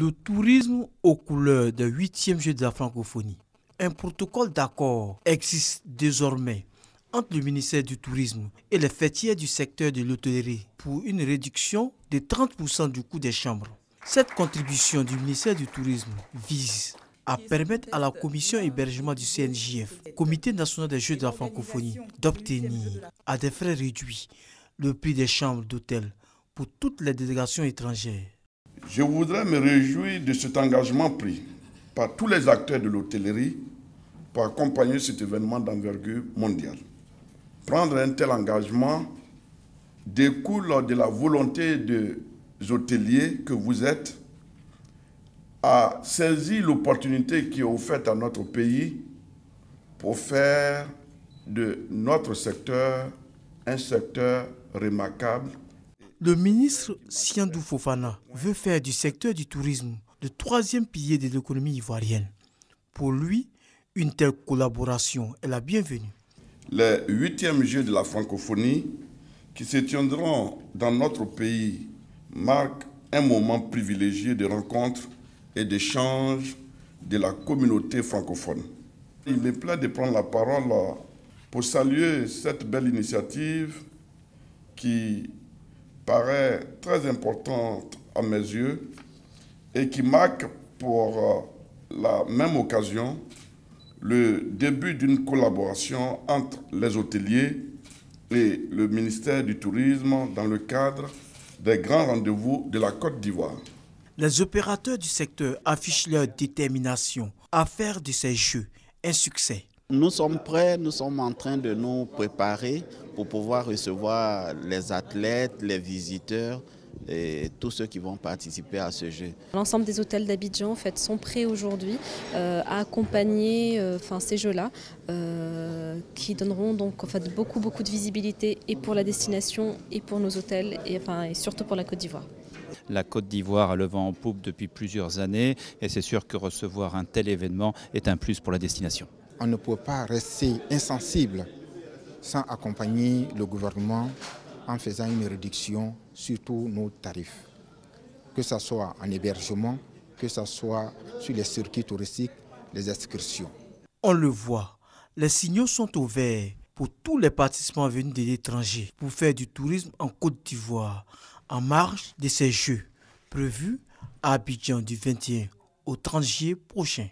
Le tourisme aux couleurs des 8e Jeux de la francophonie. Un protocole d'accord existe désormais entre le ministère du Tourisme et les fêtières du secteur de l'hôtellerie pour une réduction de 30% du coût des chambres. Cette contribution du ministère du Tourisme vise à permettre à la commission hébergement du CNJF, Comité national des Jeux de la francophonie, d'obtenir à des frais réduits le prix des chambres d'hôtel pour toutes les délégations étrangères. Je voudrais me réjouir de cet engagement pris par tous les acteurs de l'hôtellerie pour accompagner cet événement d'envergure mondiale. Prendre un tel engagement découle de la volonté des hôteliers que vous êtes à saisir l'opportunité qui est offerte à notre pays pour faire de notre secteur un secteur remarquable. Le ministre Siandou Fofana veut faire du secteur du tourisme le 3e pilier de l'économie ivoirienne. Pour lui, une telle collaboration est la bienvenue. Les 8e Jeux de la francophonie qui se tiendront dans notre pays marquent un moment privilégié de rencontre et d'échange de la communauté francophone. Il me plaît de prendre la parole pour saluer cette belle initiative qui paraît très importante à mes yeux et qui marque pour la même occasion le début d'une collaboration entre les hôteliers et le ministère du Tourisme dans le cadre des grands rendez-vous de la Côte d'Ivoire. Les opérateurs du secteur affichent leur détermination à faire de ces Jeux un succès. Nous sommes prêts, nous sommes en train de nous préparer pour pouvoir recevoir les athlètes, les visiteurs et tous ceux qui vont participer à ce jeu. L'ensemble des hôtels d'Abidjan en fait, sont prêts aujourd'hui à accompagner ces jeux-là qui donneront donc, en fait, beaucoup de visibilité et pour la destination et pour nos hôtels et surtout pour la Côte d'Ivoire. La Côte d'Ivoire a le vent en poupe depuis plusieurs années et c'est sûr que recevoir un tel événement est un plus pour la destination. On ne peut pas rester insensible sans accompagner le gouvernement en faisant une réduction sur tous nos tarifs, que ce soit en hébergement, que ce soit sur les circuits touristiques, les excursions. On le voit, les signaux sont ouverts pour tous les participants venus de l'étranger pour faire du tourisme en Côte d'Ivoire en marge de ces Jeux prévus à Abidjan du 21 au 30 juillet prochain.